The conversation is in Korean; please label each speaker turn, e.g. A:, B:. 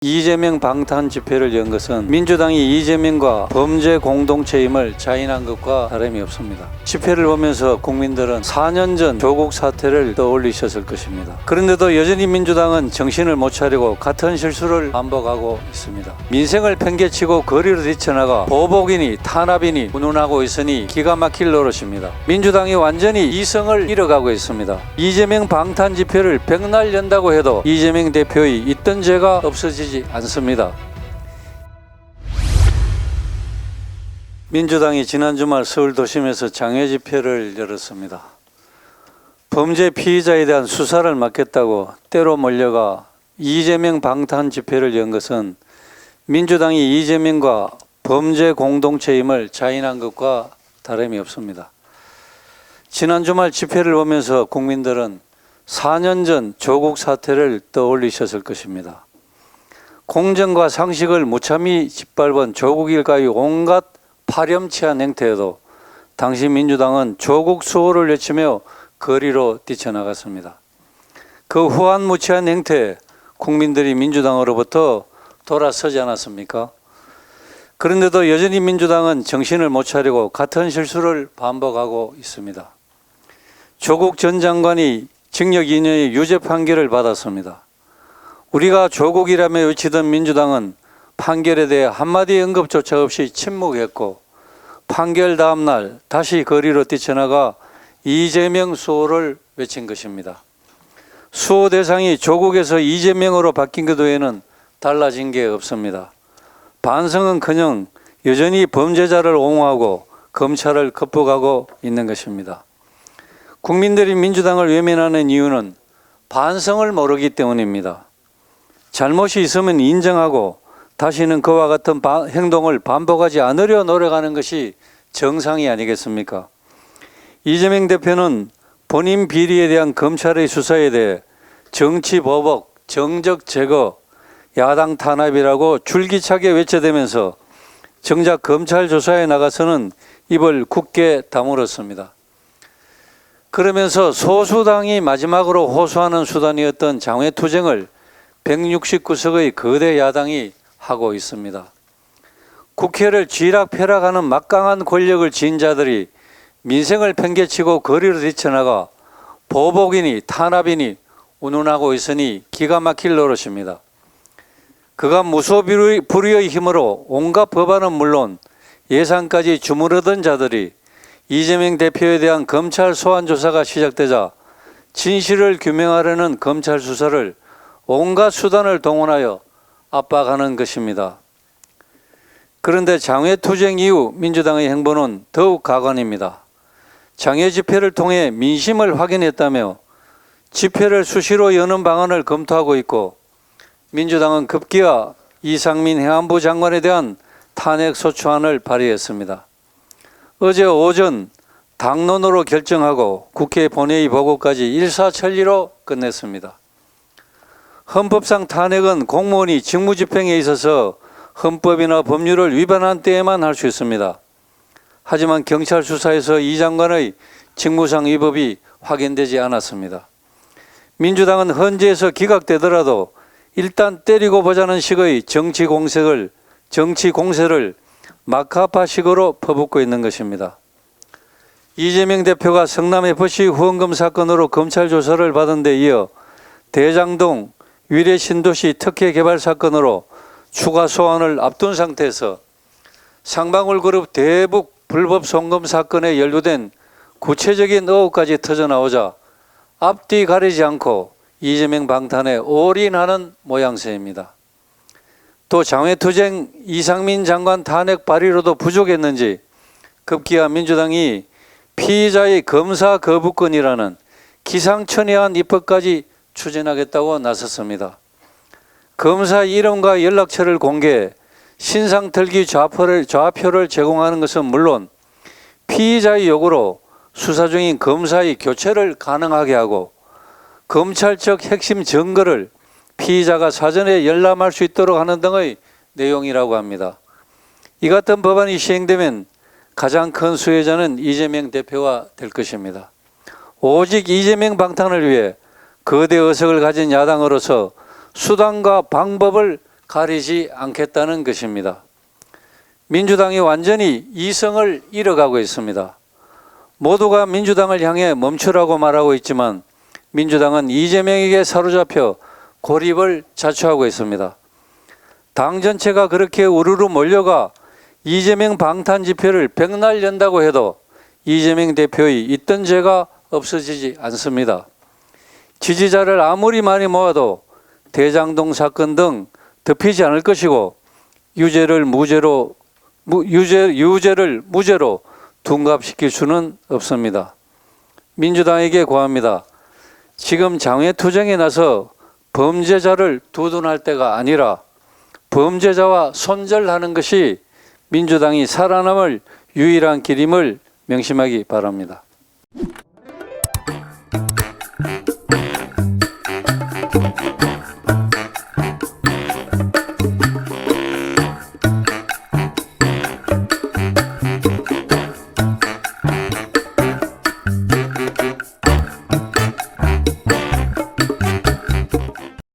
A: 이재명 방탄 집회를 연 것은 민주당이 이재명과 범죄 공동체임을 자인한 것과 다름이 없습니다. 집회를 보면서 국민들은 4년 전 조국 사태를 떠올리셨을 것입니다. 그런데도 여전히 민주당은 정신을 못 차리고 같은 실수를 반복하고 있습니다. 민생을 팽개치고 거리로 뛰쳐나가 보복이니 탄압이니 운운하고 있으니 기가 막힐 노릇입니다. 민주당이 완전히 이성을 잃어가고 있습니다. 이재명 방탄 집회를 백날 연다고 해도 이재명 대표의 있던 죄가 없어지지 않습니다. 민주당이 지난 주말 서울 도심에서 장외 집회를 열었습니다. 범죄 피의자에 대한 수사를 맡겠다고 때로 몰려가 이재명 방탄 집회를 연 것은 민주당이 이재명과 범죄 공동체임을 자인한 것과 다름이 없습니다. 지난 주말 집회를 보면서 국민들은 4년 전 조국 사태를 떠올리셨을 것입니다. 공정과 상식을 무참히 짓밟은 조국 일가의 온갖 파렴치한 행태에도 당시 민주당은 조국 수호를 외치며 거리로 뛰쳐나갔습니다. 그 후한무치한 행태에 국민들이 민주당으로부터 돌아서지 않았습니까? 그런데도 여전히 민주당은 정신을 못 차리고 같은 실수를 반복하고 있습니다. 조국 전 장관이 징역 2년의 유죄 판결을 받았습니다. 우리가 조국이라며 외치던 민주당은 판결에 대해 한마디 언급조차 없이 침묵했고 판결 다음 날 다시 거리로 뛰쳐나가 이재명 수호를 외친 것입니다. 수호 대상이 조국에서 이재명으로 바뀐 것 외에는 달라진 게 없습니다. 반성은커녕 여전히 범죄자를 옹호하고 검찰을 겁박하고 있는 것입니다. 국민들이 민주당을 외면하는 이유는 반성을 모르기 때문입니다. 잘못이 있으면 인정하고 다시는 그와 같은 행동을 반복하지 않으려 노력하는 것이 정상이 아니겠습니까? 이재명 대표는 본인 비리에 대한 검찰의 수사에 대해 정치 보복, 정적 제거, 야당 탄압이라고 줄기차게 외쳐대면서 정작 검찰 조사에 나가서는 입을 굳게 다물었습니다. 그러면서 소수당이 마지막으로 호소하는 수단이었던 장외투쟁을 169석의 거대 야당이 하고 있습니다. 국회를 쥐락펴락하는 막강한 권력을 지닌 자들이 민생을 팽개치고 거리로 뛰쳐나가 보복이니 탄압이니 운운하고 있으니 기가 막힐 노릇입니다. 그가 무소불위의 힘으로 온갖 법안은 물론 예산까지 주무르던 자들이 이재명 대표에 대한 검찰 소환 조사가 시작되자 진실을 규명하려는 검찰 수사를 온갖 수단을 동원하여 압박하는 것입니다. 그런데 장외투쟁 이후 민주당의 행보는 더욱 가관입니다. 장외 집회를 통해 민심을 확인했다며 집회를 수시로 여는 방안을 검토하고 있고 민주당은 급기야 이상민 행안부 장관에 대한 탄핵소추안을 발의했습니다. 어제 오전 당론으로 결정하고 국회 본회의 보고까지 일사천리로 끝냈습니다. 헌법상 탄핵은 공무원이 직무집행에 있어서 헌법이나 법률을 위반한 때에만 할 수 있습니다. 하지만 경찰 수사에서 이 장관의 직무상 위법이 확인되지 않았습니다. 민주당은 헌재에서 기각되더라도 일단 때리고 보자는 식의 정치 공세를 마카파식으로 퍼붓고 있는 것입니다. 이재명 대표가 성남FC 후원금 사건으로 검찰 조사를 받은 데 이어 대장동 위례 신도시 특혜 개발 사건으로 추가 소환을 앞둔 상태에서 상방울그룹 대북 불법 송금 사건에 연루된 구체적인 의혹까지 터져나오자 앞뒤 가리지 않고 이재명 방탄에 올인하는 모양새입니다. 또 장외투쟁 이상민 장관 탄핵 발의로도 부족했는지 급기야 민주당이 피의자의 검사 거부권이라는 기상천외한 입법까지 추진하겠다고 나섰습니다. 검사 이름과 연락처를 공개해 신상털기 좌표를 제공하는 것은 물론 피의자의 요구로 수사 중인 검사의 교체를 가능하게 하고 검찰 측 핵심 증거를 피의자가 사전에 열람할 수 있도록 하는 등의 내용이라고 합니다. 이 같은 법안이 시행되면 가장 큰 수혜자는 이재명 대표가 될 것입니다. 오직 이재명 방탄을 위해 거대 의석을 가진 야당으로서 수단과 방법을 가리지 않겠다는 것입니다. 민주당이 완전히 이성을 잃어가고 있습니다. 모두가 민주당을 향해 멈추라고 말하고 있지만 민주당은 이재명에게 사로잡혀 고립을 자초하고 있습니다. 당 전체가 그렇게 우르르 몰려가 이재명 방탄 집회를 백날 연다고 해도 이재명 대표의 있던 죄가 없어지지 않습니다. 지지자를 아무리 많이 모아도 대장동 사건 등 덮이지 않을 것이고 유죄를 무죄로 둔갑시킬 수는 없습니다. 민주당에게 고합니다. 지금 장외투쟁에 나서 범죄자를 두둔할 때가 아니라 범죄자와 손절하는 것이 민주당이 살아남을 유일한 길임을 명심하기 바랍니다.